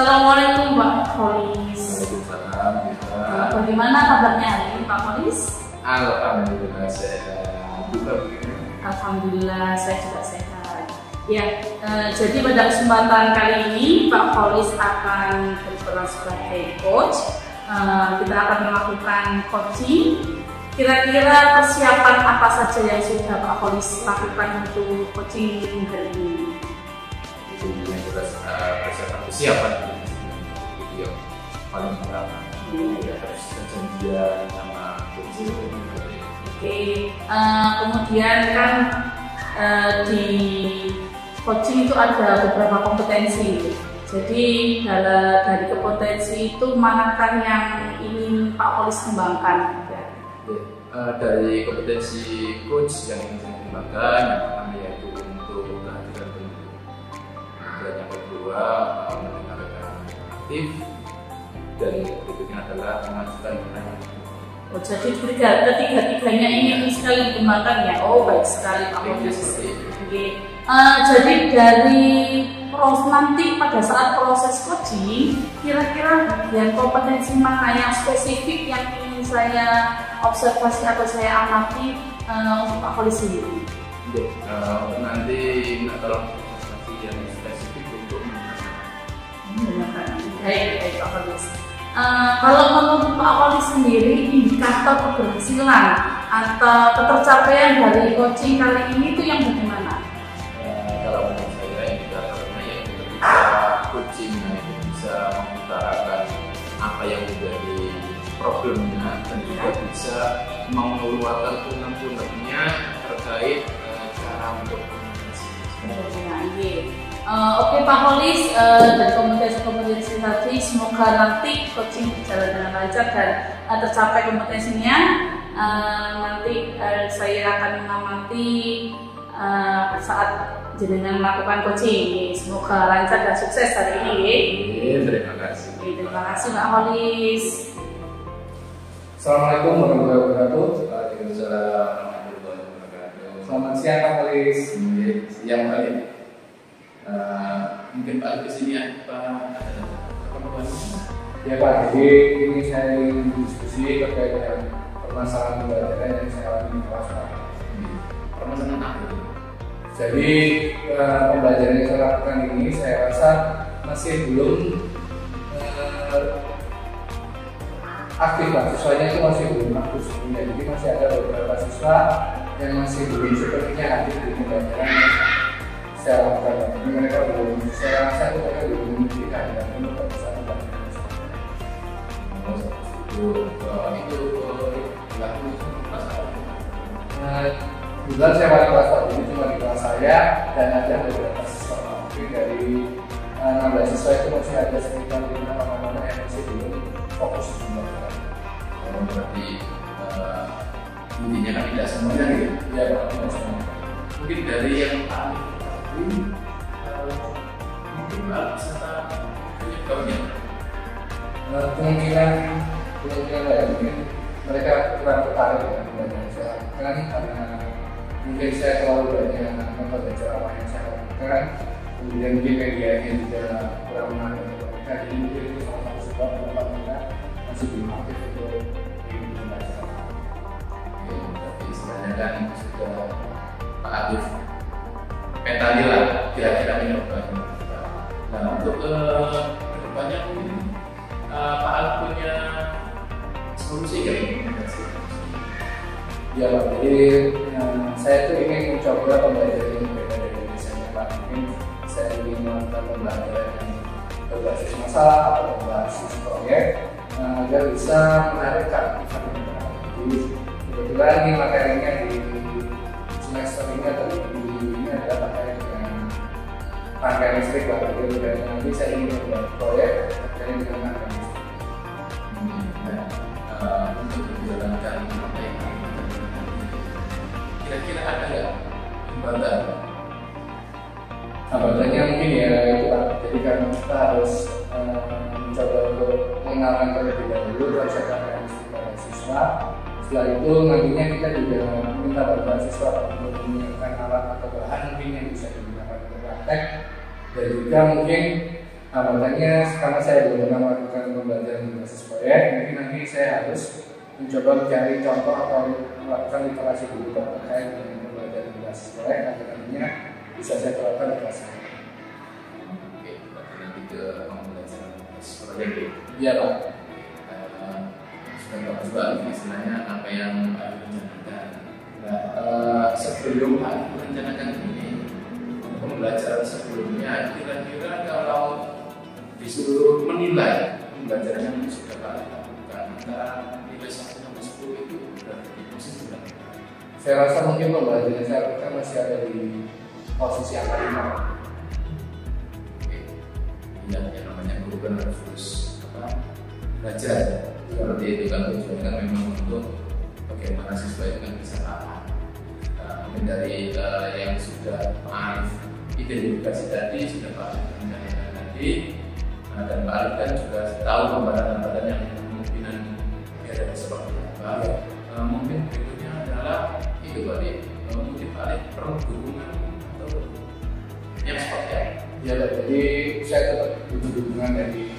Assalamualaikum Pak Kholis. Waalaikumsalam. Bagaimana kabarnya hari ini Pak Kholis? Alhamdulillah sehat. Alhamdulillah saya juga sehat. Ya, jadi pada kesempatan kali ini Pak Kholis akan berperan sebagai coach. Kita akan melakukan coaching. Kira-kira persiapan apa saja yang sudah Pak Kholis lakukan untuk coaching hari ini? Yang jelas persiapan itu yang paling utama. Ya, harus perjanjian sama coaching. Oke, kemudian kan di coaching itu ada beberapa kompetensi. Jadi dari kompetensi itu manakah yang ingin Pak Kholis kembangkan? Dari kompetensi coach yang ingin saya kembangkan, yang pertama yaitu untuk kehadiran penyuluh. Dan yang kedua mendengarkan aktif, dan berikutnya adalah mengajukan pertanyaan. Oh, jadi ketiga-tiganya ini sekali dikembangkan ya? Oh, baik sekali Pak Kholis. Jadi dari nanti pada saat proses coaching, kira-kira bagian kompetensi mana yang spesifik yang ingin saya observasi atau saya amati untuk Pak Kholis sendiri? Nanti kalau observasi yang spesifik untuk menggunakan. Baik Pak Kholis. Kalau menurut Pak Kholis sendiri, indikator keberhasilan atau ketercapaian dari coaching kali ini itu yang bagaimana? Kalau menurut saya indikatornya yaitu ketika coachingnya itu bisa mengutarakan apa yang menjadi problemnya dan juga bisa mengeluarkan unek-uneknya terkait cara untuk komunikasi. Oke Pak Kholis, dari kompetensi tadi semoga nanti coaching berjalan dengan lancar dan tercapai kompetensinya. Nanti saya akan mengamati saat jenengan melakukan coaching. Semoga lancar dan sukses hari ini. Terima kasih. Terima kasih Pak Kholis. Assalamualaikum warahmatullahi wabarakatuh. Waalaikumsalam warahmatullahi wabarakatuh. Selamat siang Pak Kholis. Siang balik. Mungkin Pak di sini apa pertemuan? Ya Pak, jadi ini saya ingin diskusi terkait dengan permasalahan pembelajaran yang saya alami di kelas Pak. Permasalahan apa? Jadi pembelajaran yang saya lakukan ini saya rasa masih belum aktif Pak, siswanya itu masih belum aktif sebenarnya. Jadi masih ada beberapa siswa yang masih belum sepertinya aktif di pembelajaran yang saya lakukan. Jadi mereka belum, saya rasa itu mereka belum memiliki kehadiran penuh pada saat pembelajaran. Itu berlaku masalah. Kebetulan saya wali kelas Pak, jadi cuma di kelas saya dan ada beberapa siswa. Mungkin dari 16 siswa itu masih ada sekitar 5 orang yang masih belum fokus di pembelajaran. Berarti intinya kan tidak semuanya gitu. Ya Pak, tidak semuanya. Mungkin dari yang paling mungkin Pak bisa penyebabnya. Kemungkinan ya, mungkin mereka kurang tertarik dengan pembelajaran saya lakukan karena mungkin saya terlalu banyak membaca apa yang saya lakukan, kemudian mungkin medianya juga kurang menarik untuk mereka. Jadi mungkin itu salah satu sebab kenapa mereka masih belum aktif untuk membaca. Tapi sebenarnya kan sudah Pak Adif petani lah kira-kira ini berapa. Nah untuk kedepannya mungkin Pak Adif punya solusi kan? Ya Pak, jadi saya tuh ingin mencoba pembelajaran yang berbeda dari biasanya Pak. Mungkin saya ingin melakukan pembelajaran yang berbasis masalah atau berbasis proyek agar bisa menarik keaktifan mereka. Jadi kebetulan ini materinya di semester ini atau di ini adalah materi dengan rangkaian listrik Pak. Jadi nanti saya ingin membuat proyek terkait dengan rangkaian listrik. Untuk menjalankan apa yang kira-kira ada nggak hambatan? Hambatannya mungkin ya itu Pak. Jadi kan kita harus mencoba untuk mengenalkan terlebih dahulu konsep-konsep pada siswa. Setelah itu nantinya kita juga meminta bantuan siswa untuk menyiapkan alat atau bahan mungkin yang bisa digunakan untuk praktek, dan juga mungkin Nah, makanya karena saya belum pernah melakukan pembelajaran berbasis proyek, mungkin nanti saya harus mencoba mencari contoh atau melakukan literasi dulu terkait dengan pembelajaran berbasis proyek agar nantinya bisa saya terapkan di kelas saya. Oke, berarti nanti ke pembelajaran berbasis proyek. Iya Pak. Sudah bagus banget istilahnya apa yang direncanakan. Nah, sebelum merencanakan ini pembelajaran sebelumnya, kira-kira kalau disuruh menilai pembelajaran yang sudah kalian lakukan antara nilai 1 sampai 10 itu berarti posisi berapa? Saya rasa mungkin pembelajaran saya lakukan masih ada di posisi angka 5. Oke, yang namanya guru kan harus belajar seperti itu kan, tujuannya kan memang untuk bagaimana siswa itu kan bisa paham. Mungkin dari yang sudah paham identifikasi tadi, sudah paham rencana tadi, dan Pak Alif kan juga tahu gambaran-gambaran yang kemungkinan ada seperti apa. Mungkin berikutnya adalah itu Pak Alif, mungkin Pak Alif perlu dukungan atau yang seperti apa? Ya, jadi saya tetap butuh dukungan dari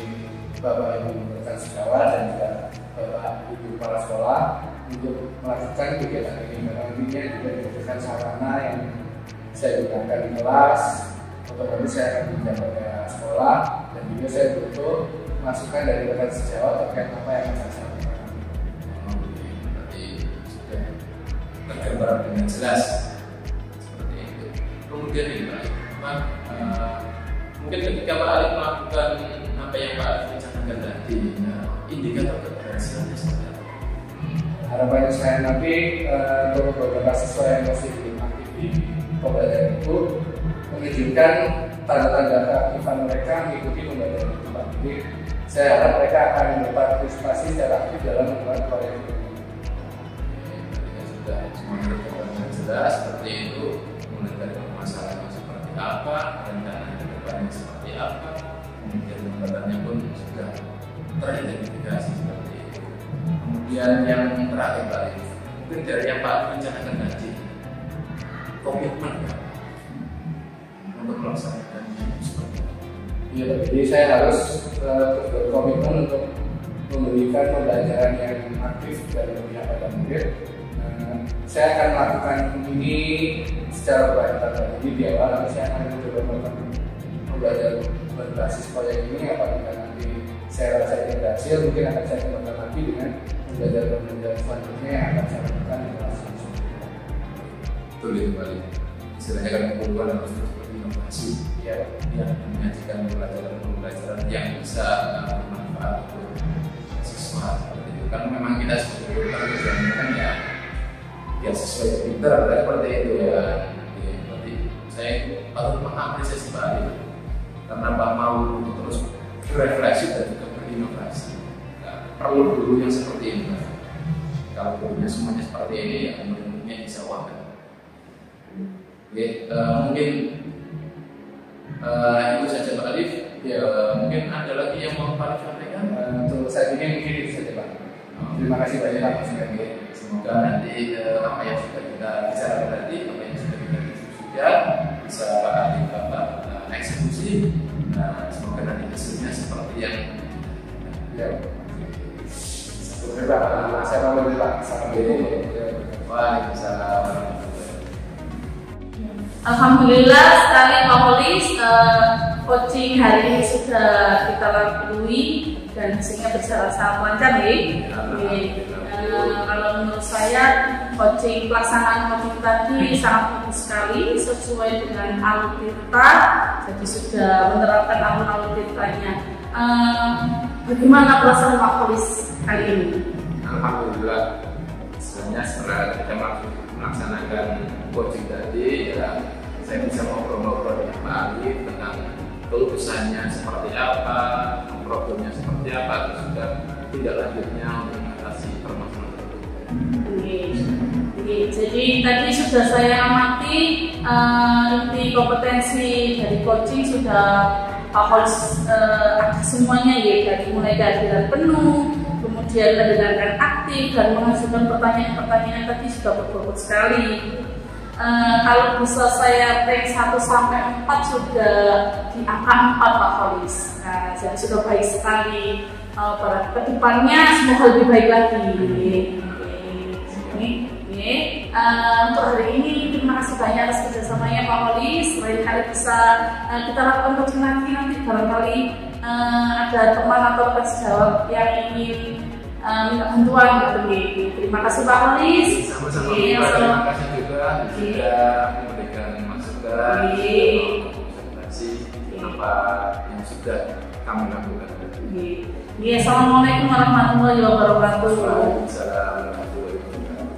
Bapak Ibu rekan sejawat dan juga Bapak Ibu kepala sekolah untuk melakukan kegiatan ini. Nantinya juga diberikan sarana yang saya gunakan di kelas, otomatis saya akan pinjam ke sekolah, dan juga saya butuh masukan dari rekan sejawat terkait apa yang akan saya lakukan. Berarti sudah tergambar dengan jelas seperti itu. Kemudian ini Pak, mungkin ketika Pak Alif melakukan apa yang Pak Alif rencanakan tadi, indikator keberhasilannya seperti apa? Harapannya saya nanti untuk beberapa siswa yang masih belum aktif di pembelajaran itu menunjukkan tanda-tanda keaktifan mereka mengikuti pembelajaran itu. Jadi saya harap mereka akan berpartisipasi secara aktif dalam membuat proyek itu. Sudah semuanya tergambar jelas seperti itu, mulai dari permasalahannya seperti apa, rencana ke depannya seperti apa, kemudian gambarannya pun sudah teridentifikasi seperti itu. Kemudian yang terakhir Pak Alif, mungkin dari yang Pak Alif rencanakan tadi, komitmen untuk melaksanakan seperti itu. Iya, jadi saya harus berkomitmen untuk memberikan pembelajaran yang aktif dari pihak pada murid. Saya akan melakukan ini secara bertahap. Jadi di awal nanti saya akan mencoba melakukan pembelajaran berbasis proyek ini. Apabila nanti saya rasa ini berhasil, mungkin akan saya kembangkan lagi dengan pembelajaran selanjutnya yang akan saya lakukan di kelas. Betul itu kembali. Istilahnya kan kebutuhan harus terus berinovasi, Ya, yang menyajikan pembelajaran yang bisa bermanfaat untuk siswa seperti itu. Kan memang kita sebetulnya tujuannya kan ya sesuai pinter, seperti itu ya. Berarti saya patut mengapresiasi Pak Alif karena Pak mau terus berefleksi dan juga berinovasi. Perlu guru yang seperti ini. Kalau gurunya semuanya seperti ini, ya murid-muridnya bisa wahkan. Oke, mungkin itu saja Pak Alif. Ya, mungkin ada lagi yang mau Pak Alif sampaikan? Untuk saat ini mungkin itu saja Pak. Terima kasih banyak Pak. Semoga nanti apa yang sudah kita bicarakan tadi, apa yang sudah kita diskusikan bisa Pak Alif eksekusi. Nah, semoga nanti hasilnya seperti yang Ya. Terima kasih. Saya mau Pak. Assalamualaikum. Waalaikumsalam. Alhamdulillah sekali Pak Holis, coaching hari ini sudah kita lalui dan sehingga berjalan sangat lancar ya. Kalau menurut saya coaching pelaksanaan coaching tadi sangat bagus sekali sesuai dengan alur-tirta, jadi sudah menerapkan alur tirtanya. Bagaimana perasaan Pak Holis kali ini? Alhamdulillah, sebenarnya setelah kita melaksanakan coaching tadi, ya saya bisa ngobrol-ngobrol dengan Pak Alif tentang kelusannya seperti apa, problemnya seperti apa, terus juga tidak lanjutnya untuk mengatasi permasalahan tersebut. Jadi tadi sudah saya amati inti kompetensi dari coaching sudah Pak Holis semuanya ya, dari mulai kehadiran penuh, kemudian mendengarkan aktif dan mengajukan pertanyaan-pertanyaan tadi sudah berbobot sekali. kalau bisa saya rank 1 sampai 4 sudah di angka 4 Pak Kholis. Nah, jadi sudah baik sekali. Pada kedepannya semoga lebih baik lagi. Untuk hari ini terima kasih banyak atas kerjasamanya Pak Kholis. Lain kali bisa kita lakukan coaching lagi, nanti barangkali ada teman atau rekan sejawat yang ingin minta bantuan gitu. Terima kasih Pak Kholis. Sama-sama. Terima kasih juga sudah memberikan masukan, observasi apa yang sudah kami lakukan. Assalamualaikum warahmatullahi wabarakatuh. Waalaikumsalam warahmatullahi wabarakatuh.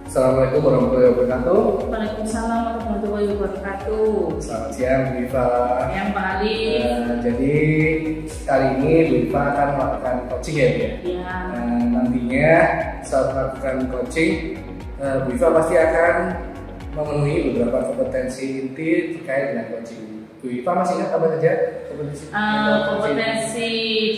Assalamualaikum warahmatullahi wabarakatuh. Waalaikumsalam warahmatullahi wabarakatuh. Selamat siang Bu Iva. Yang Pak Alif. Jadi kali ini Bu Iva akan melakukan coaching ya Bu ya? Ya. Nantinya saat melakukan coaching, Bu Iva pasti akan memenuhi beberapa kompetensi inti terkait dengan coaching. Bu Iva masih ingat apa saja kompetensi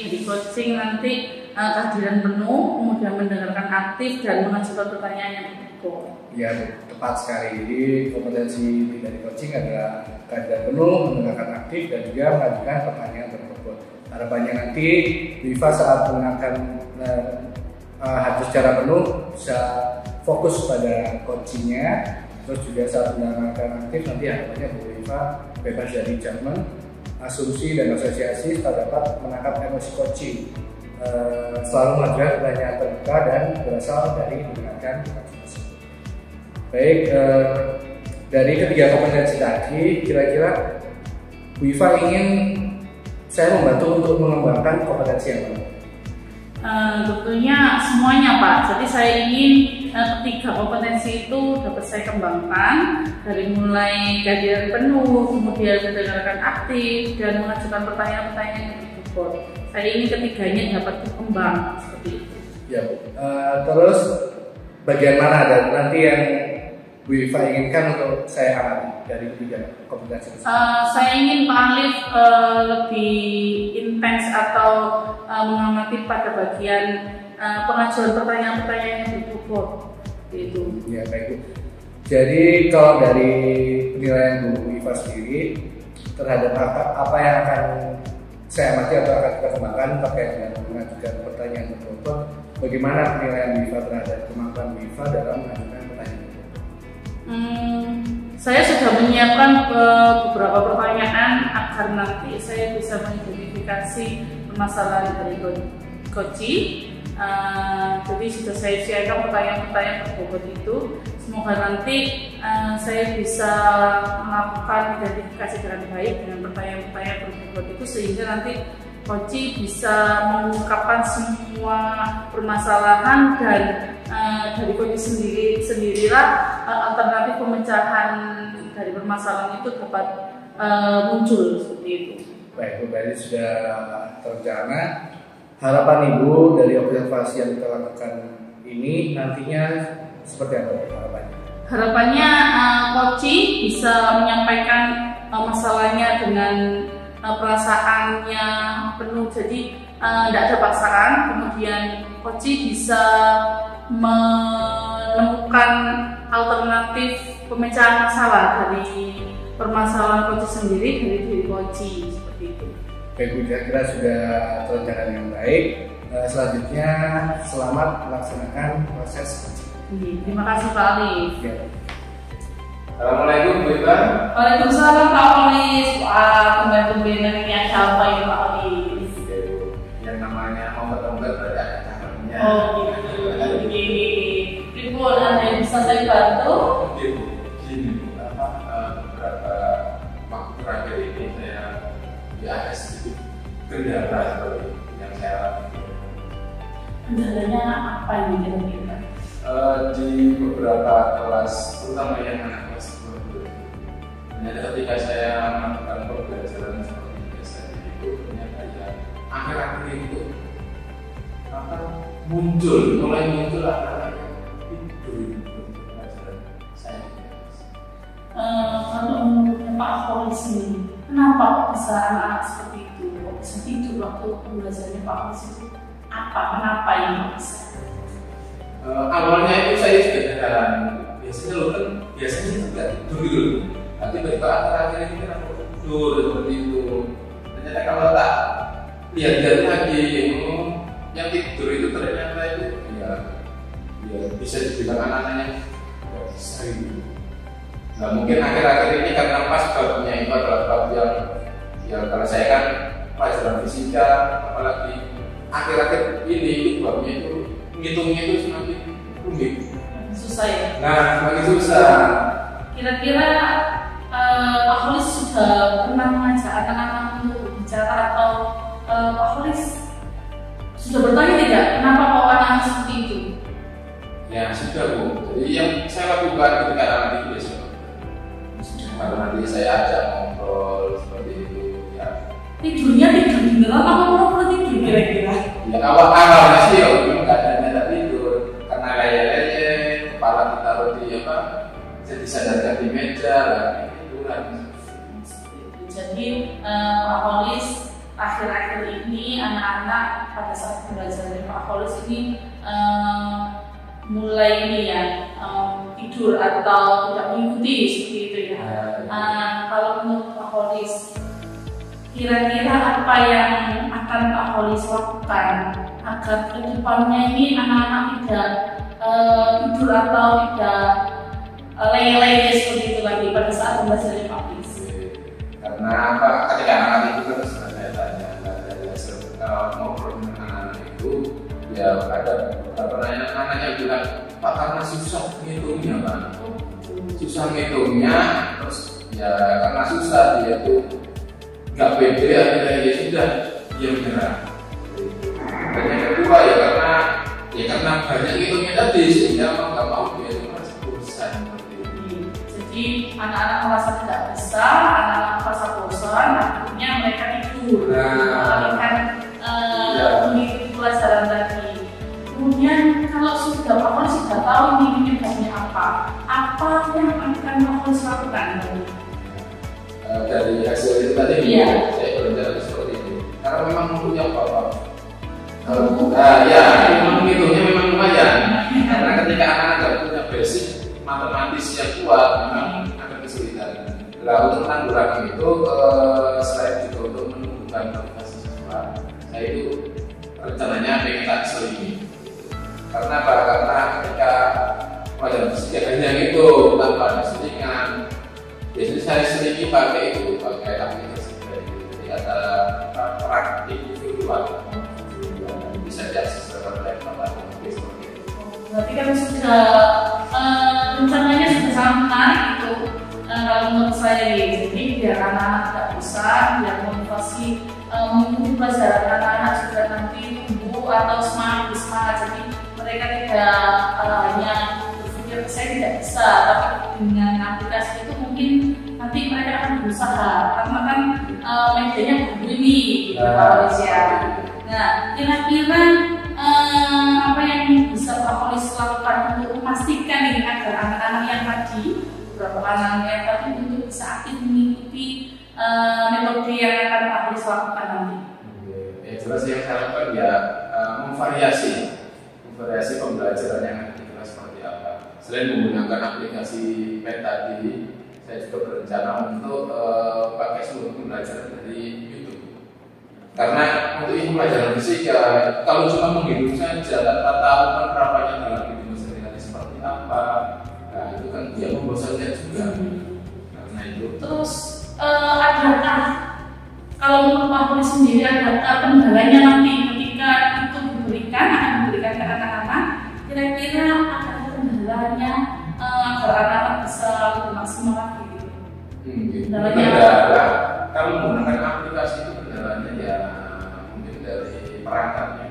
dari coaching nanti kehadiran penuh, kemudian mendengarkan aktif dan mengajukan pertanyaan yang betul. Ya, tepat sekali. Jadi kompetensi dari coaching adalah kehadiran penuh, mendengarkan aktif dan juga mengajukan pertanyaan tersebut. Harapannya nanti Viva saat mendengarkan hadir secara penuh bisa fokus pada coachingnya, terus juga saat mendengarkan aktif nanti harapannya Bu Viva bebas dari judgement, asumsi dan asosiasi serta dapat menangkap emosi coaching. Selalu mengajukan pertanyaan terbuka dan berasal dari mendengarkan tersebut. Baik, dari ketiga kompetensi tadi, kira-kira Bu Iva ingin saya membantu untuk mengembangkan kompetensi yang lain. Tentunya semuanya Pak. Jadi saya ingin ketiga kompetensi itu dapat saya kembangkan dari mulai kehadiran penuh, kemudian mendengarkan aktif dan mengajukan pertanyaan-pertanyaan yang berbobot. Saya ingin ketiganya dapat berkembang seperti itu. Ya Bu. Terus bagian mana dan nanti yang Bu Iva inginkan untuk saya amati dari ketiga kompetensi tersebut? Saya ingin Pak Alif lebih intens atau mengamati pada bagian pengajuan pertanyaan-pertanyaan yang berbobot. Itu. Ya baik Bu. Jadi kalau dari penilaian Bu Iva sendiri terhadap apa yang akan saya amati atau akan kita kembangkan terkait dengan mengajukan pertanyaan berbobot, bagaimana penilaian Bu Iva terhadap kemampuan Bu Iva dalam mengajukan pertanyaan berbobot? Saya sudah menyiapkan beberapa pertanyaan agar nanti saya bisa mengidentifikasi permasalahan dari coaching. Jadi sudah saya siapkan pertanyaan-pertanyaan berbobot itu. Semoga nanti saya bisa melakukan identifikasi dengan baik dengan pertanyaan-pertanyaan berbobot itu sehingga nanti coaching bisa mengungkapkan semua permasalahan dan dari coaching sendirilah alternatif pemecahan dari permasalahan itu dapat muncul seperti itu. Baik Bu, berarti sudah terencana. Harapan Ibu dari observasi yang kita lakukan ini nantinya seperti apa harapannya? Harapannya coaching bisa menyampaikan masalahnya dengan perasaannya penuh, jadi tidak ada paksaan. Kemudian coaching bisa menemukan alternatif pemecahan masalah dari permasalahan coaching sendiri dari diri coaching seperti itu. Baik Bu, kira-kira sudah terencana dengan baik. Selanjutnya selamat melaksanakan proses coaching. Terima kasih Pak Alif. Ya. Assalamualaikum Bu Iva. Waalaikumsalam Pak Alif. Tumben-tumbenan ini siapa ya Pak Alif? Yang namanya obat-obat berada caranya. Oh gitu. Ibu ada yang bisa saya bantu? Oke Bu, gini Bu, beberapa waktu terakhir ini saya ada sedikit kendala seperti yang saya alami. Kendalanya apa nih kira-kira? Di beberapa kelas, terutama yang anak kelas 2. Ternyata ketika saya melakukan pembelajaran seperti biasa itu, ternyata ya akhir-akhir itu mulai muncul anak-anak yang tidur pembelajaran saya. Kalau menurutnya Pak Kholis ini, kenapa masa anak-anak seperti itu? Kok bisa tidur waktu pembelajarannya Pak Holis itu? Apa? Kenapa ini bisa? Awalnya itu saya juga heran. Biasanya lo kan biasanya juga tidur gitu loh. Nanti tiba-tiba akhir-akhir ini kan aku tidur seperti itu. Ternyata kalau tak lihat-lihat lagi, yang tidur itu ternyata itu ya bisa dibilang anak-anaknya bisa gitu. Nah mungkin akhir-akhir ini karena pas babnya itu adalah bab yang kalau saya kan pelajaran fisika, apalagi akhir-akhir ini itu babnya itu ngitungnya itu semakin rumit, susah ya. Nah semakin susah. Kira-kira Pak Holis sudah pernah mengajak anak-anak untuk berbicara atau Pak Holis sudah bertanya tidak kenapa kok anak seperti itu? Ya sudah Bu. Jadi yang saya lakukan ketika anak itu besok, karena nanti saya ajak ngobrol seperti itu ya. Tidurnya tidur beneran apa ngobrol tidur kira-kira? Ya awal-awalnya sih ya memang nggak ada niat tidur karena leye-leye kepala ditaruh di apa, jadi sadarkan di meja lah tiduran. Jadi Pak Holis akhir-akhir ini anak-anak pada saat belajar dari Pak Holis ini mulai ini ya tidur atau tidak mengikuti seperti itu ya. Kalau menurut Pak Holis, kira-kira apa yang akan Pak Holis lakukan agar kedepannya ini anak-anak tidak tidur atau tidak leye-leye seperti itu lagi pada saat belajar dari Pak Holis? Karena apa? Ketika anak-anak itu kan saya tanya dari hasil ngobrol dengan anak-anak itu, ya ada beberapa anak-anak yang bilang, Pak karena susah ngitungnya Pak, susah ngitungnya, terus ya karena susah dia tuh nggak pede akhirnya ya sudah dia menyerah. Dan yang kedua ya karena banyak ngitungnya tadi sehingga mau nggak mau dia itu merasa bosan seperti itu. Jadi anak-anak merasa tidak bisa, anak-anak merasa bosan, akhirnya mereka tidur, mengalihkan mengikuti pelajaran tadi. Kemudian kalau sudah Pak Holis sudah tahu ini penyebabnya apa yang akan Pak Holis lakukan? Dari hasil itu tadi saya berbicara seperti itu karena memang mempunyai apa-apa. Ya memang hitungnya memang lumayan karena ketika anak-anak tidak punya basic matematis yang kuat memang akan kesulitan. Lalu untuk menanggulangi itu selain juga untuk menumbuhkan motivasi siswa, saya itu rencananya pengen tak selingi. Karena apa? Karena ketika pelajaran fisika hanya itu tanpa ada selingan, biasanya saya selingi pakai aplikasi jadi ada praktik virtual bisa diakses lewat laptop atau seperti itu. Berarti kan sudah rencananya sudah sangat menarik itu kalau menurut saya jadi biar anak-anak tidak bosan, biar motivasi mengikuti pelajaran anak-anak juga nanti tumbuh atau semangat jadi mereka tidak hanya berpikir saya tidak bisa, tapi dengan aplikasi itu mungkin nanti mereka akan berusaha karena kan medianya baru ini gitu Pak Holis ya. Nah kira-kira apa yang bisa Pak Holis lakukan untuk memastikan ini agar anak-anak yang tadi beberapa anak yang tadi untuk bisa aktif mengikuti metode yang akan Pak Holis lakukan nanti? Ya jelas yang saya lakukan ya memvariasi pembelajaran yang ada di kelas seperti apa. Selain menggunakan aplikasi Pet tadi, saya juga berencana untuk pakai seluruh pembelajaran dari YouTube. Karena untuk ilmu pelajaran fisika, kalau cuma menghitung saja tanpa tahu penerapannya dalam hidup sehari-hari seperti apa, nah itu kan dia membosankan juga. Karena itu. Terus adakah kalau menurut Pak Holis sendiri adakah kendalanya nanti ketika itu akan diberikan ke anak-anak? Kira-kira ada kendalanya agar anak-anak bisa lebih maksimal lagi? Kendala kalau menggunakan aplikasi itu kendalanya ya mungkin dari perangkatnya.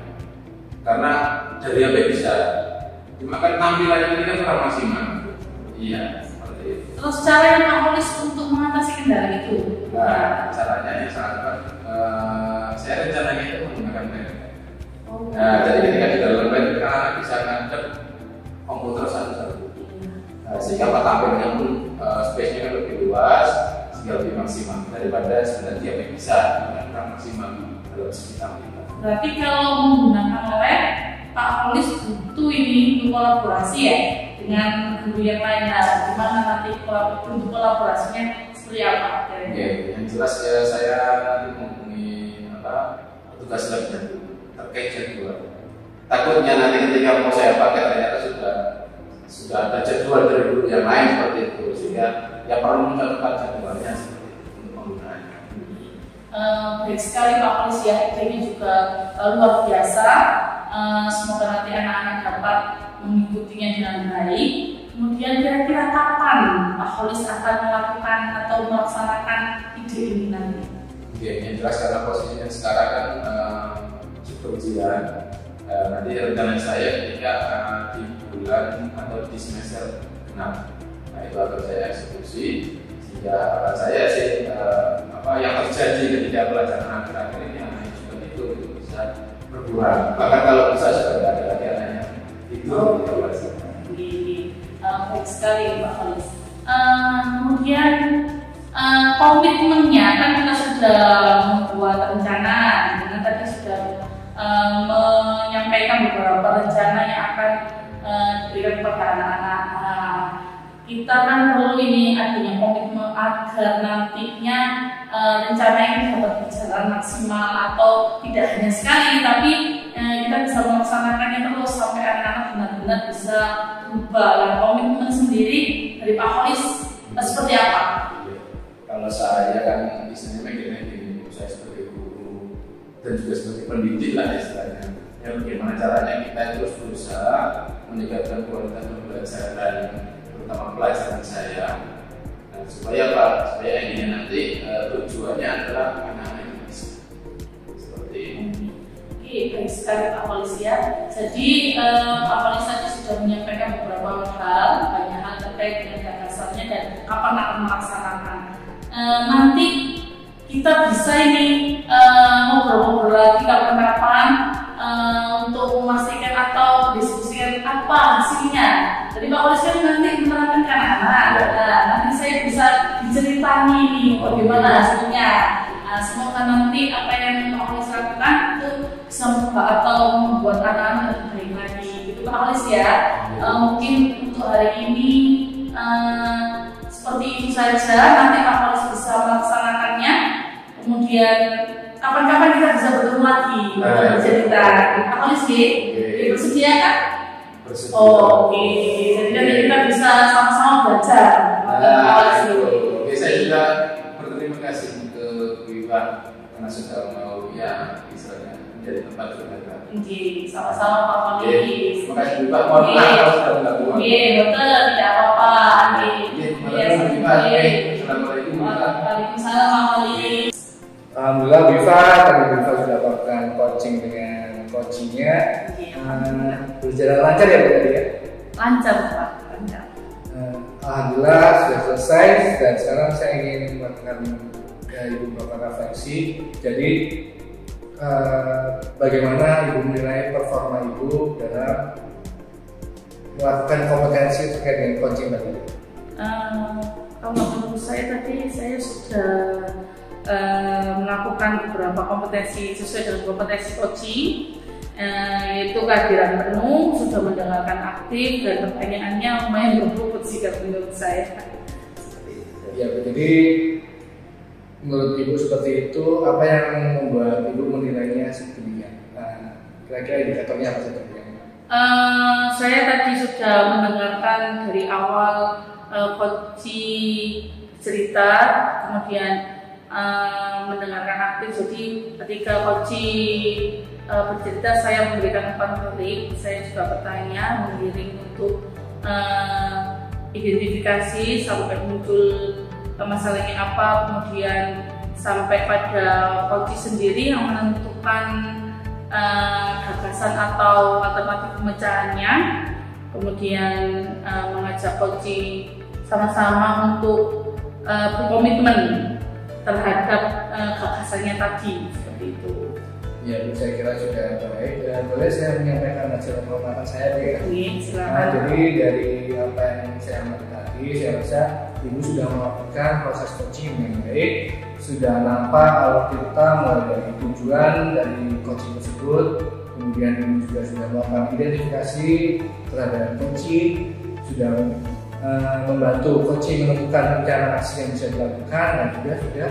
Karena dari HP bisa, cuma kan tampilannya ini kan kurang maksimal. Iya, seperti itu. Terus cara yang Pak Holis untuk mengatasi kendala itu? Nah, caranya yang sangat saya rencananya itu menggunakan Pet. Nah, jadi ketika di dalam Pet anak bisa ngadep komputer satu-satu. Sehingga tampilnya pun space-nya kan lebih luas, sehingga lebih maksimal daripada sebenarnya dia bisa kurang maksimal dalam segi tampilan. Berarti kalau menggunakan lab, Pak Holis butuh ini untuk kolaborasi ya dengan guru yang lain. Nah, gimana nanti bentuk kolaborasinya seperti apa? Oke, yang jelas ya saya nanti menghubungi tugas labnya terkait jadwal. Takutnya nanti ketika mau saya pakai ternyata sudah ada jadwal dari guru yang lain seperti itu, sehingga ya perlu menentukan jadwalnya seperti itu untuk penggunaannya. Baik sekali Pak Holis ya, ini juga luar biasa. Semoga nanti anak-anak dapat mengikutinya dengan baik. Kemudian kira-kira kapan Pak Holis akan melakukan atau melaksanakan ide ini nanti? Oke, yang jelas karena posisinya sekarang kan cukup ujian. Nanti rencana saya ketika di bulan atau di semester 6, nah itu akan saya eksekusi. Sehingga saya sih yang terjadi ketika pelajaran akhir-akhir ini hanya juga itu bisa berkurang. Bahkan kalau bisa sudah tidak ada lagi anaknya itu baik sekali Pak Holis. Kemudian komitmennya kan kita sudah membuat rencana, karena tadi sudah menyampaikan beberapa rencana yang akan diberikan kepada anak-anak. Kita kan perlu ini adanya komitmen agar nantinya rencana ini dapat berjalan maksimal atau tidak hanya sekali, tapi kita bisa melaksanakannya terus sampai anak-anak benar-benar bisa berubah. Nah, komitmen sendiri dari Pak Holis seperti apa? Kalau saya kan istilahnya mikirnya gini, saya sebagai guru dan juga sebagai pendidik lah istilahnya. Ya bagaimana caranya kita terus berusaha meningkatkan kualitas pembelajaran, terutama pelajaran saya. Nah, supaya apa? Supaya ini nanti tujuannya adalah anak-anak yang bisa seperti ini. Oke, baik sekali Pak Holis ya. Jadi Pak Holis tadi sudah menyampaikan beberapa hal, banyak hal terkait dengan gagasannya dan kapan akan melaksanakan. Nanti kita bisa ini ngobrol-ngobrol lagi kapan-kapan untuk memastikan atau diskusikan apa hasilnya. Jadi Pak Holis kan nanti menerapkan ke anak-anak. Nanti saya bisa diceritani nih bagaimana hasilnya. Semoga nanti apa yang Pak Holis lakukan itu bisa membuka atau membuat anak-anak lebih baik lagi. Itu Pak Holis ya. Mungkin untuk hari ini seperti itu saja. Nanti Pak Holis bisa melaksanakannya. Kemudian kapan-kapan kita bisa bertemu lagi untuk bercerita. Pak Holis bersedia kan? Oke. Jadi nanti kita bisa sama-sama belajar. Oke, saya juga berterima kasih ke Wiwan karena sudah mau istilahnya menjadi tempat curhatan. Sama-sama Pak Holis. Terima kasih Wiwan. Mohon maaf kalau sudah berlakuan. Betul, tidak apa-apa. Assalamualaikum. Waalaikumsalam Pak Holis. Alhamdulillah tadi Biva sudah melakukan coaching dengan coachingnya. Berjalan lancar ya Bu tadi ya? Lancar Pak, lancar. Alhamdulillah sudah selesai dan sekarang saya ingin melakukan Ibu melakukan refleksi. Jadi bagaimana Ibu menilai performa Ibu dalam melakukan kompetensi terkait dengan coaching tadi? Kalau menurut saya tadi saya sudah melakukan beberapa kompetensi sesuai dengan kompetensi coaching, yaitu kehadiran penuh, sudah mendengarkan aktif dan pertanyaannya lumayan berbobot sih menurut saya. Ya, jadi menurut Ibu seperti itu, apa yang membuat Ibu menilainya sedemikian? Kira-kira indikatornya apa saja? Saya tadi sudah mendengarkan dari awal coaching cerita, kemudian mendengarkan aktif. Jadi ketika coaching bercerita, saya memberikan konflik, saya juga bertanya, mengiring untuk identifikasi sampai muncul masalahnya apa, kemudian sampai pada coaching sendiri yang menentukan gagasan atau alternatif pemecahannya, kemudian mengajak coaching sama-sama untuk berkomitmen terhadap gagasannya tadi, seperti itu. Ya, saya kira sudah baik. Dan boleh saya menyampaikan hasil pengamatan saya, ya? Silakan. Jadi dari apa yang saya amati tadi, saya rasa Ibu sudah melakukan proses coaching yang baik, sudah nampak kalau kita mulai dari tujuan dari coaching tersebut, kemudian Ibu juga sudah melakukan identifikasi terhadap coaching, sudah membantu coaching menemukan rencana aksi yang bisa dilakukan, dan juga sudah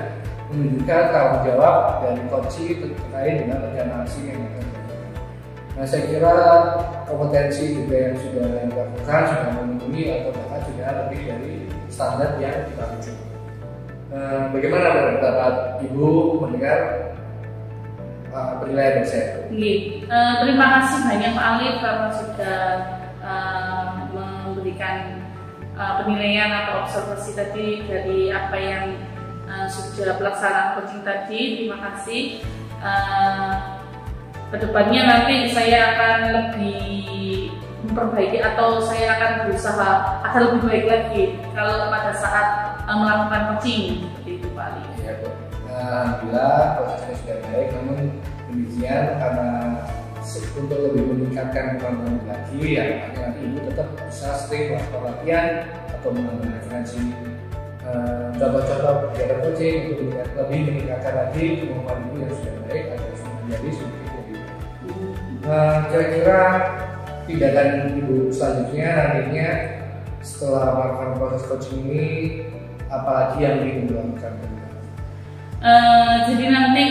menunjukkan tanggung jawab dari coaching terkait dengan rencana aksi yang akan dilakukan. Nah, saya kira kompetensi juga yang sudah dilakukan sudah memenuhi atau bahkan sudah lebih dari standar yang kita tuju. Bagaimana pendapat Ibu mendengar penilaian dari saya? Terima kasih banyak Pak Alif karena sudah memberikan penilaian atau observasi tadi dari apa yang sudah pelaksanaan coaching tadi. Terima kasih. Kedepannya nanti saya akan lebih memperbaiki atau saya akan berusaha agar lebih baik lagi kalau pada saat melakukan coaching seperti itu Pak Ali. Ya, alhamdulillah prosesnya sudah baik, namun demikian karena untuk lebih meningkatkan kemampuan lagi, ya nanti Ibu tetap bisa sering melakukan latihan atau mengambil referensi contoh-contoh kegiatan coaching untuk lebih meningkatkan lagi kemampuan Ibu yang sudah baik agar menjadi sedikit lebih baik. Kira-kira tindakan Ibu selanjutnya nantinya setelah melakukan proses coaching ini, apalagi yang ingin dilakukan? Jadi nanti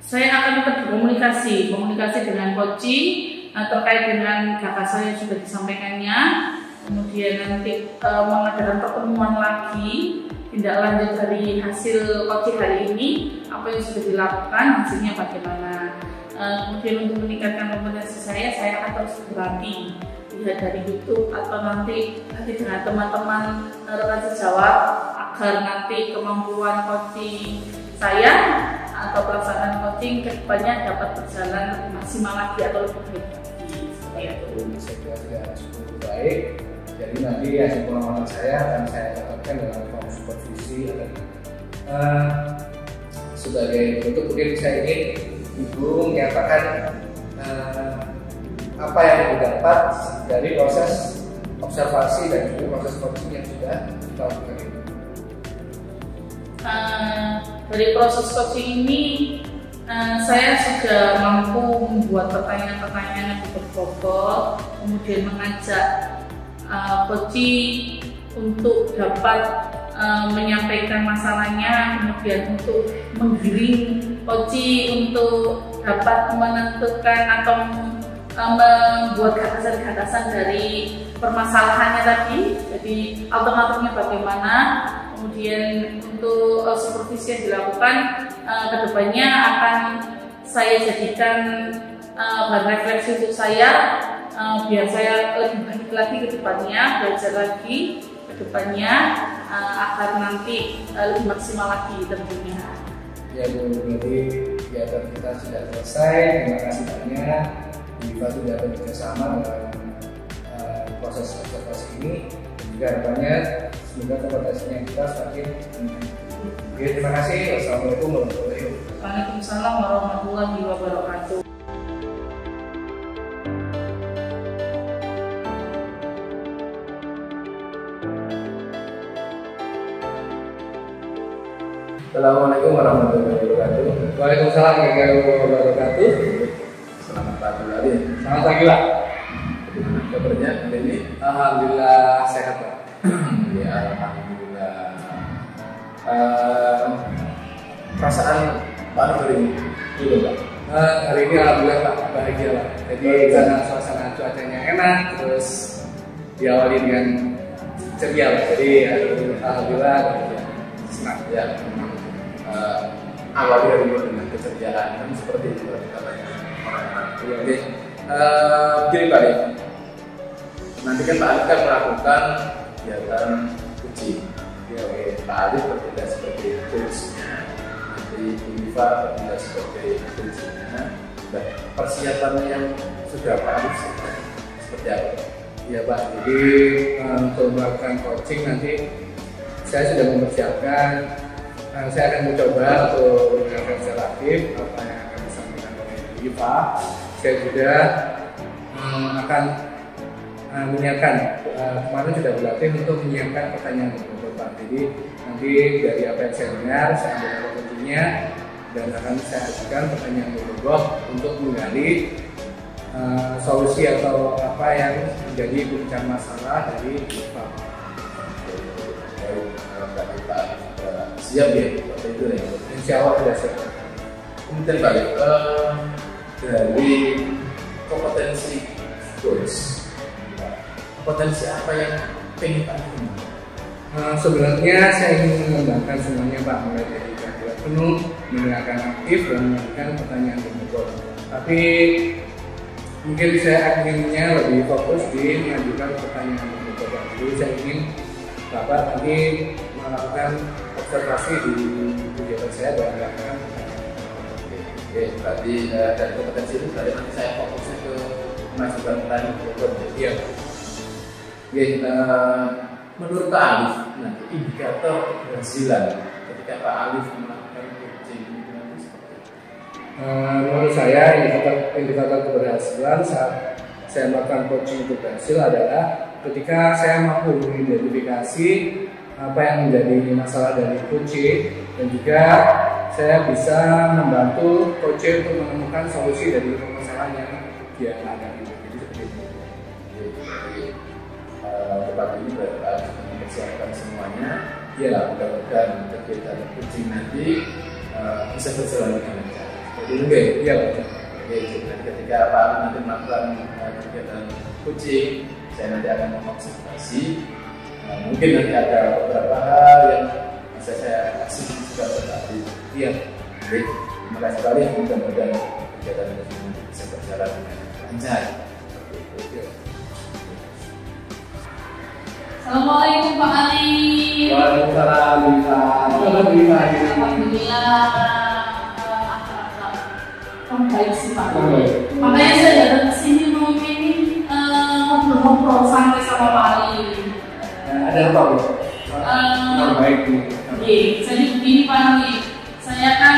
saya akan berkomunikasi dengan coaching terkait dengan gagasan yang sudah disampaikannya. Kemudian nanti mengadakan pertemuan lagi, tindak lanjut dari hasil coaching hari ini, apa yang sudah dilakukan, hasilnya bagaimana. Kemudian untuk meningkatkan kompetensi saya akan terus berlatih, lihat dari YouTube atau nanti dengan teman-teman rekan sejawat agar nanti kemampuan coaching saya atau pelaksanaan coaching kedepannya dapat berjalan lebih maksimal lagi atau lebih baik lagi. Seperti itu. Saya kira sudah cukup baik. Jadi nanti hasil pengamatan saya akan saya catatkan dalam form supervisi. Sebagai penutup mungkin saya ingin Ibu menyatakan apa yang didapat dari proses observasi dan juga proses coaching yang sudah kita lakukan ini. Dari proses coaching ini saya sudah mampu membuat pertanyaan-pertanyaan yang berbobot, kemudian mengajak coaching untuk dapat menyampaikan masalahnya, kemudian untuk menggiring coaching untuk dapat menentukan atau membuat gagasan-gagasan dari permasalahannya tadi. Jadi alternatifnya bagaimana, kemudian untuk supervisi yang dilakukan kedepannya akan saya jadikan bahan refleksi untuk saya, biar saya lebih baik lagi ke depannya, belajar lagi ke depannya agar nanti lebih maksimal lagi tentunya. Ya Bu, berarti kegiatan kita sudah selesai. Terima kasih banyak. Kita sudah bekerjasama dalam proses observasi ini. Dan juga harapannya semoga kompetensinya kita semakin meningkat. Oke, terima kasih. Wassalamualaikum warahmatullahi wabarakatuh. Waalaikumsalam warahmatullahi wabarakatuh. Assalamualaikum warahmatullahi wabarakatuh. Waalaikumsalam warahmatullahi wabarakatuh. Selamat pagi Ali. Selamat pagi Pak. Bagaimana kabarnya hari ini? Alhamdulillah sehat Pak. Ya alhamdulillah. Perasaan Pak hari ini dulu Pak. Hari ini alhamdulillah Pak bahagia Pak. Jadi karena suasana cuacanya enak, terus diawali dengan ceria Pak. Jadi alhamdulillah senang Ya. Awali hari ini dengan keceriaan kan seperti itu katanya orang-orang. Oke. Begini Pak Ali. Nanti kan Pak Ali kan melakukan kegiatan uji. Ya, oke. Pak Ali berbeda seperti coachnya. Nanti Unifa berbeda seperti coachnya. Dan persiapannya yang sudah Pak Ali seperti apa? Ya Pak. Jadi untuk melakukan coaching nanti saya sudah mempersiapkan. Saya akan mencoba untuk mendengarkan secara aktif apa yang akan disampaikan oleh IPA. Saya juga akan menyiapkan kemarin sudah berlatih untuk menyiapkan pertanyaan beberapa. Jadi nanti dari apa yang saya dengar saya ambil kuncinya dan akan saya ajukan pertanyaan beberapa untuk menggali solusi atau apa yang menjadi puncak masalah dari IPA. Siap ya, waktu itu ya. Insya Allah sudah siap. Kemudian Pak, dari kompetensi coach, kompetensi apa yang pengen Pak? Sebenarnya saya ingin mengembangkan semuanya Pak, mulai dari kehadiran penuh, mendengarkan aktif dan mengajukan pertanyaan berbobot. Tapi mungkin saya inginnya lebih fokus di mengajukan pertanyaan berbobot. Jadi saya ingin Bapak nanti melakukan observasi di kegiatan saya dan melakukan pertanyaan. Oke, berarti dari kompetensi itu berarti nanti saya fokusnya ke mengajukan pertanyaan berbobot. Iya. Oke, menurut Pak Alif, nanti indikator keberhasilan ketika Pak Alif melakukan coaching itu nanti seperti apa? Menurut saya indikator keberhasilan saat saya melakukan coaching itu berhasil adalah ketika saya mampu mengidentifikasi apa yang menjadi masalah dari coaching dan juga saya bisa membantu coaching untuk menemukan solusi dari permasalahan yang dia hadapi. Jadi seperti itu. Tempat ini berarti mempersiapkan semuanya. Ya, mudah-mudahan kegiatan coaching nanti bisa berjalan dengan lancar. Jadi Oke, iya Pak. Oke, jadi ketika Pak Alif nanti melakukan kegiatan coaching, saya nanti akan mengobservasi. Mungkin nanti ada beberapa hal yang bisa saya kasih juga berarti. Iya. Baik, terima kasih sekali. Mudah-mudahan kegiatan coaching bisa berjalan dengan lancar. Assalamualaikum Pak Ali. Waalaikumsalam. Alhamdulillah. Baik sih Pak. Makanya saya datang ke sini mau ini ngobrol-ngobrol santai sama Pak Ali. Ada apa Bu? Baik Bu. Jadi begini Pak Ali, saya kan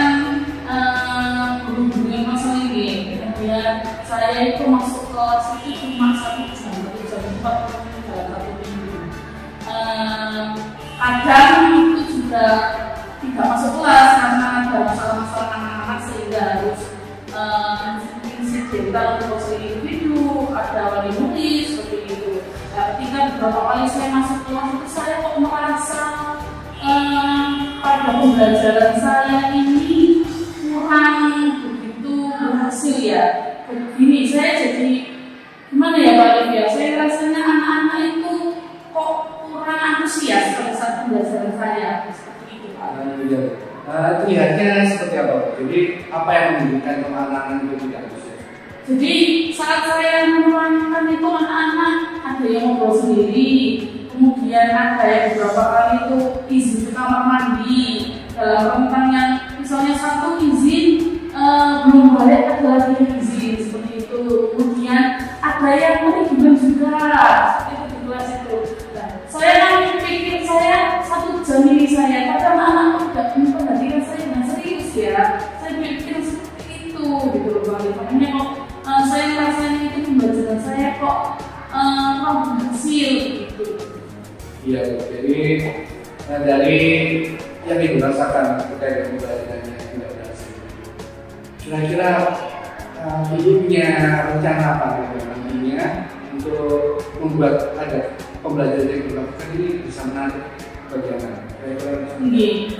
berhubungan masalah ini. Kemudian saya itu masuk kelas itu cuma 1 jam, 4 dalam 1 minggu. Kadang itu juga tidak masuk kelas karena ada masalah-masalah anak-anak sehingga harus insidental untuk individu, ada wali murid seperti itu. Ketika beberapa kali saya masuk kelas itu saya kok merasa pada pembelajaran saya ini kurang begitu berhasil ya. Begini saya jadi gimana ya Pak Alif ya? Saya rasanya anak-anak itu kok kurang antusias pada saat pembelajaran saya seperti itu Pak. Lihatnya seperti apa? Jadi apa yang menunjukkan anak-anak itu tidak antusias? Jadi saat saya menerangkan itu anak-anak ada yang ngobrol sendiri, kemudian ada yang beberapa kali itu izin ke kamar mandi dalam rentang yang misalnya satu izin belum balik ada lagi yang izin seperti itu. Kemudian ada yang menimbun juga itu di kelas itu. Nah, saya kan pikir saya 1 jam ini saya padahal anak-anak tidak memperhatikan saya dengan serius ya. Saya pikir seperti itu gitu loh Bang. Makanya kok saya rasanya itu pembelajaran saya kok kurang berhasil gitu. Iya, jadi dari yang dirasakan terkait dengan pembelajarannya tidak berhasil. Kira-kira ibu punya rencana apa gitu nantinya untuk membuat ada pembelajaran yang dilakukan ini bisa menarik bagi anak.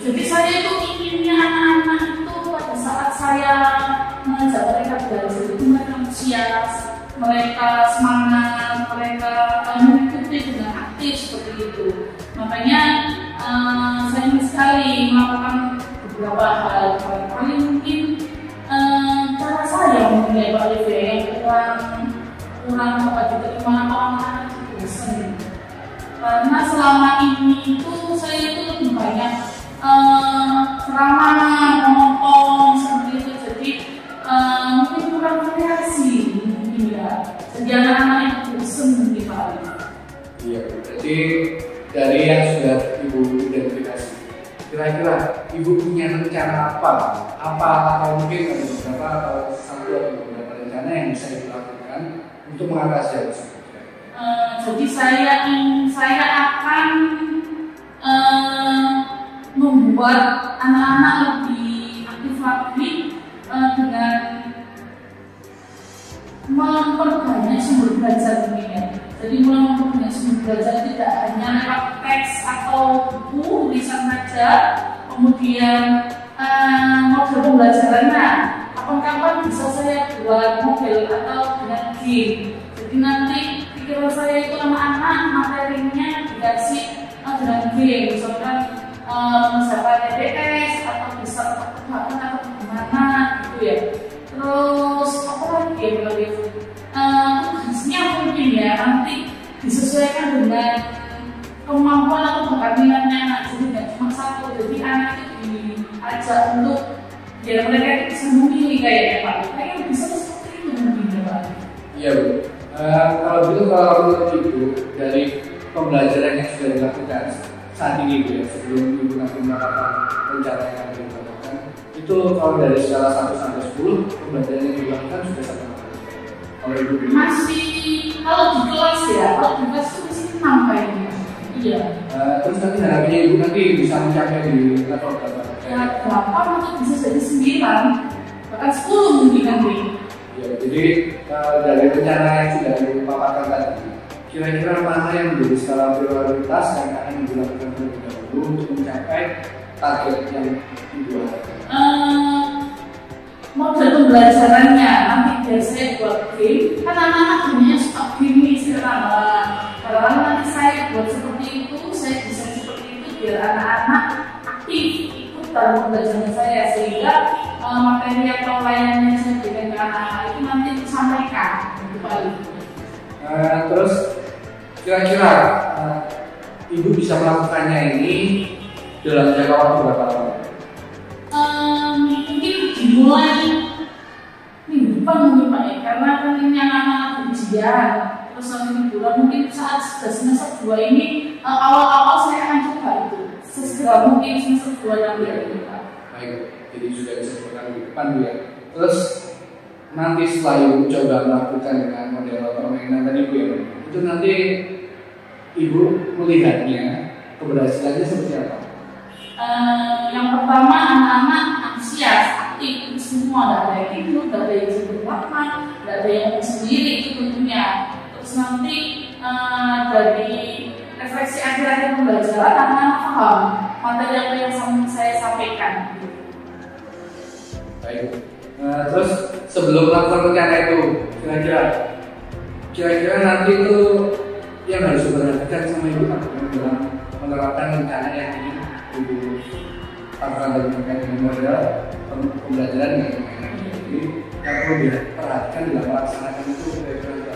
Jadi saya itu inginnya anak-anak itu pada saat saya mengajak mereka belajar itu mereka antusias, mereka semangat, mereka mengikuti dengan aktif seperti itu. Makanya saya ingin sekali melakukan beberapa hal. Paling mungkin cara saya menilai Pak Alif yang kurang diterima anak-anak itu bosan. Karena selama ini itu saya itu lebih banyak ceramah, ngomong seperti itu. Jadi mungkin kurang variasi mungkin ya. Jadi anak-anak itu bosan mungkin Pak Alif. Iya, jadi dari yang sudah ibu identifikasi, kira-kira ibu punya rencana apa atau mungkin ada beberapa atau satu atau beberapa rencana yang bisa dilakukan untuk mengatasi hal tersebut? Jadi saya akan membuat anak-anak lebih aktif lagi dengan memperbanyak sumber belajar ini ya. Jadi memperbanyak sumber belajar tidak hanya lewat teks atau buku tulisan saja, kemudian model pembelajarannya kapan-kapan bisa saya buat model atau dengan game. Jadi nanti pikiran saya itu anak-anak materinya dikasih dengan game, misalkan misalkan TDS atau bisa pertemuan atau gimana gitu ya. Terus apa lagi ya tugasnya mungkin ya nanti disesuaikan dengan kemampuan atau bakat minatnya anak, jadi tidak cuma satu. Jadi anak itu diajak untuk biar mereka bisa memilih kayaknya Pak. Kayaknya bisa seperti itu mungkin ya Pak. Iya Bu. Kalau gitu kalau menurut Ibu dari pembelajaran yang sudah dilakukan saat ini Bu ya, sebelum Ibu nanti melakukan rencana yang akan dilakukan, itu kalau dari skala 1 sampai 10 pembelajaran yang dilakukan sudah sampai mana? Kalau Ibu masih kalau di kelas ya, kalau di kelas itu masih 6 kayaknya. Iya. Terus nanti harapannya Ibu nanti bisa mencapai di level berapa? Ya 8 atau bisa jadi 9, bahkan 10 mungkin nanti. Ya, jadi dari rencana yang sudah dipaparkan tadi, kira-kira mana yang menjadi skala prioritas yang akan dilakukan terlebih dahulu untuk mencapai target yang dibuat? Model pembelajarannya nanti biasanya buat game, kan anak-anak dunia suka game nih sekarang. Kalau nanti saya buat seperti itu, saya bisa seperti itu biar anak-anak aktif ikut dalam pembelajaran saya, sehingga materi atau layanan yang saya berikan ke anak-anak itu nanti disampaikan kembali. Terus kira-kira Ibu bisa melakukannya ini dalam jangka waktu berapa lama? Mungkin dimulai minggu depan mungkin Pak ya, karena kan ini anak-anak ujian, terus nanti liburan mungkin saat sudah semester 2 ini awal-awal saya akan coba itu sesegera mungkin semester 2 nanti ya Pak. Baik, jadi sudah bisa dilakukan di depan Bu ya. Terus nanti setelah Ibu coba melakukan dengan model permainan tadi Bu ya, itu nanti Ibu melihatnya keberhasilannya seperti apa? Yang pertama anak-anak antusias, aktif semua, tidak ada yang tidur, tidak ada yang berwarna, tidak ada yang sendiri itu tentunya. Terus nanti dari refleksi akhir-akhir pembelajaran anak-anak paham materi apa yang saya sampaikan. Baik. Terus sebelum melakukan rencana itu, kira-kira nanti itu yang harus diperhatikan sama Ibu dalam menerapkan rencana yang ini Ibu lakukan dengan model pembelajaran yang ini, yang perlu diperhatikan dalam melaksanakan itu kira-kira.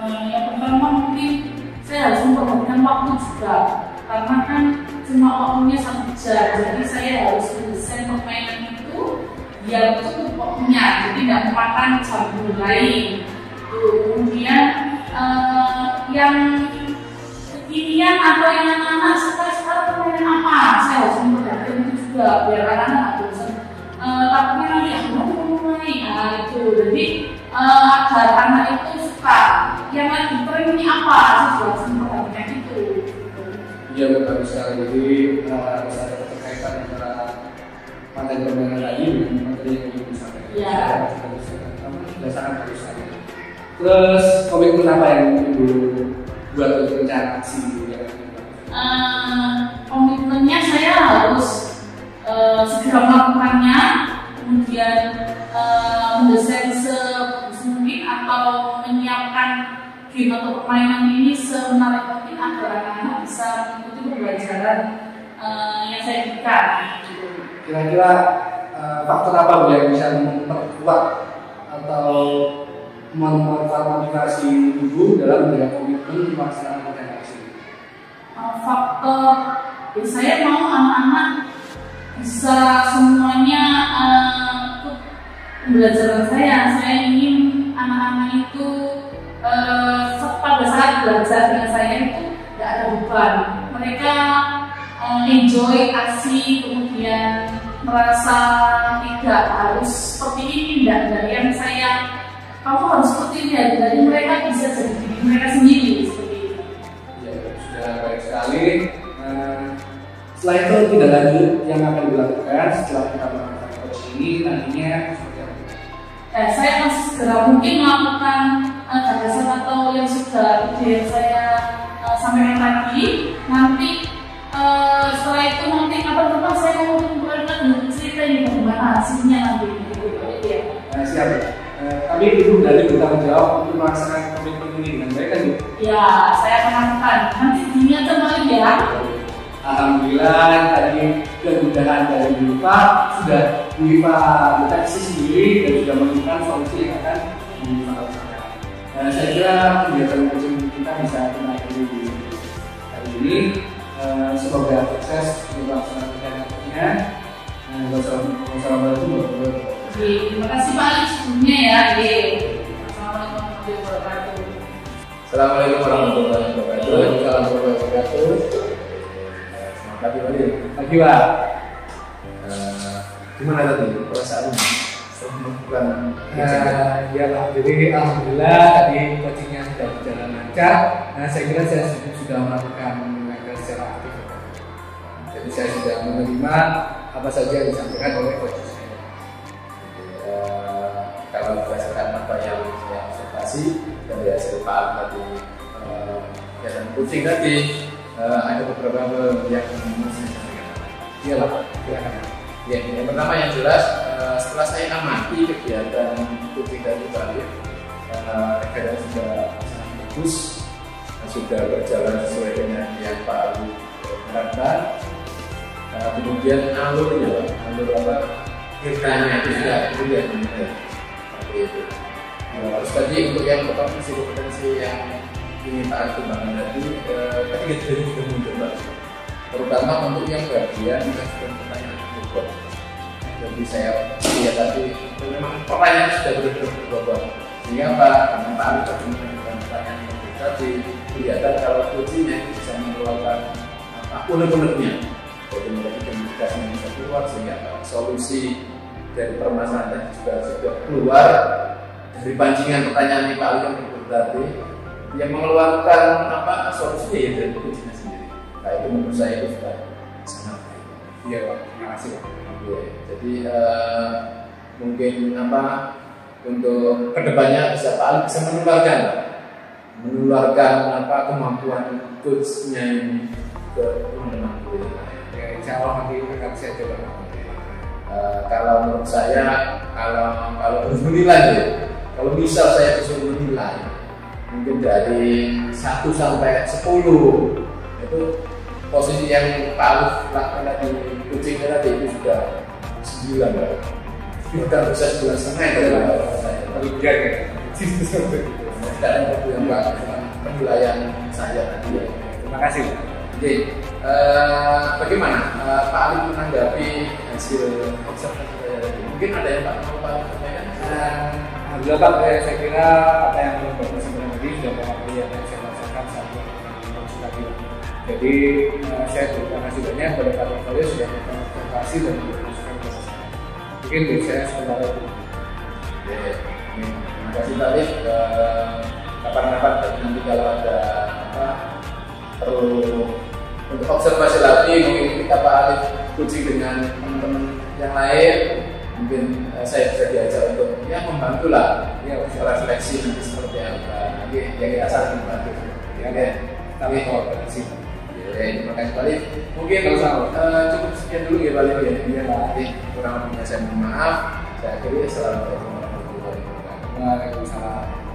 Yang pertama mungkin saya harus memperhatikan waktu juga, karena kan cuma waktunya 1 jam, jadi saya harus mendesain permainan itu biar cukup waktunya, jadi tidak memakan jam lain. Kemudian yang kekinian atau yang anak-anak sekarang permainan apa, saya harus memperhatikan itu juga biar anak-anak bosan. Takutnya nanti aku mau main, itu jadi agar anak itu suka yang lagi tren ini apa, saya juga harus memperhatikan itu. Iya betul sekali. Jadi harus ada keterkaitan antara materi permainan tadi dengan materi yang Ibu sampaikan. Iya. Sudah sangat bagus sekali. Terus komitmen apa yang Ibu buat untuk rencana aksi yang komitmennya saya harus segera melakukannya, kemudian mendesain sebagus mungkin atau menyiapkan game atau permainan ini semenarik mungkin agar anak-anak bisa mengikuti pembelajaran yang saya berikan. kira-kira faktor apa Bu yang bisa memperkuat atau memotivasi Ibu dalam menjaga komitmen melaksanakan rencana aksi? Faktor saya mau anak-anak bisa semuanya ikut pembelajaran saya ingin anak-anak itu pada saat belajar dengan saya itu tidak ada beban, mereka enjoy asik, kemudian merasa tidak harus seperti ini, tidak yang saya kamu harus seperti ini, dari mereka bisa jadi diri mereka sendiri. tidak lanjut yang akan dilakukan setelah kita melakukan coach ini nantinya seperti apa? Saya akan segera mungkin melakukan gagasan atau yang sudah ide saya sampaikan tadi. Nanti setelah itu nanti kapan-kapan saya mau mengumpulkan cerita ini bagaimana hasilnya nanti. Ya. Siap. Kami itu dari bertanggung jawab untuk melaksanakan komitmen ini dengan baik kan? Ya, saya akan lakukan. Nanti diingatkan lagi ya. Alhamdulillah tadi kemudahan dari Pak sudah Pak deteksi sendiri dan sudah menemukan solusi yang akan dilakukan. Saya kira kegiatan coaching kita bisa kita akhiri di hari ini. Semoga sukses untuk melaksanakan kegiatannya. Wassalamualaikum warahmatullahi wabarakatuh. Terima kasih Pak Ali sebelumnya ya. Assalamualaikum warahmatullahi wabarakatuh. Assalamualaikum warahmatullahi wabarakatuh. Waalaikumsalam warahmatullahi wabarakatuh. Selamat pagi Pak. Pagi Pak. Gimana tadi perasaannya? Bukan Ya Pak, jadi alhamdulillah tadi coachingnya sudah berjalan lancar. Saya kira saya sudah melakukan mengajar secara aktif. Jadi saya sudah menerima apa saja yang disampaikan oleh coach saya. Kalau berdasarkan apa yang saya observasi dari hasil Pak Ali tadi, kegiatan coaching tadi, ada beberapa hal yang ingin saya sampaikan. Iya Pak, silakan. Ya, yang pertama yang jelas, setelah saya amati kegiatan coaching dari Pak Ali, kegiatan sudah sangat bagus, sudah berjalan sesuai dengan yang Pak Ali harapkan. Kemudian alur apa ceritanya itu sudah kemudian seperti itu. Terus tadi untuk yang kompetensi yang ini Pak Ali kembangkan tadi, ketiga dari sudah muncul Pak, terutama untuk yang bagian mengajukan pertanyaan berbobot. Jadi saya lihat tadi memang pertanyaan sudah benar-benar berbobot. Sehingga Pak Ali tadi mengajukan pertanyaan berbobot tadi kelihatan kalau coachingnya bisa mengeluarkan unek-uneknya. Jadi menjadi komunikasi yang bisa keluar sehingga solusi dari permasalahan tadi juga sudah keluar dari pancingan pertanyaan Pak Ali yang tadi yang mengeluarkan solusinya ya dari coachingnya sendiri. Nah itu menurut saya itu sudah sangat baik. Iya Pak, terima kasih Pak. Ya, jadi mungkin untuk kedepannya bisa Pak Ali bisa menularkan kemampuan coachnya ini ke teman-teman kuliah. Ya, insya Allah nanti akan saya coba. Kalau menurut saya, kalau harus menilai, kalau misal saya disuruh menilai, mungkin dari 1 sampai 10 itu posisi yang paling lakukan di coaching tadi itu sudah 9 lah. Bukan bisa 9,5 kalau saya. Berlebihan ya. Sekarang itu yang penilaian saya tadi ya. Terima kasih. Oke, bagaimana Pak Ali menanggapi hasil observasi saya tadi? Mungkin ada yang mau Pak Ali sampaikan? Alhamdulillah Pak, saya kira apa yang Bapak sampaikan tadi sudah mewakili yang saya rasakan saat ini tadi. Jadi saya terima kasih banyak kepada Pak Portfolio sudah melakukan observasi dan masukan ke saya. Mungkin dari saya sebentar itu. Terima kasih Pak Ali. Kapan-kapan nanti kalau ada perlu untuk observasi lagi, mungkin kita Pak Ali coaching dengan teman-teman yang lain, mungkin saya bisa diajak untuk membantu lah refleksi nanti seperti apa nanti yang kita saling membantu Terima kasih. Terima kasih Pak Ali. Mungkin cukup sekian dulu ya Pak Ali ya. Nanti kurang lebihnya saya mohon maaf. Saya akhiri. Assalamualaikum warahmatullahi wabarakatuh. Waalaikumsalam.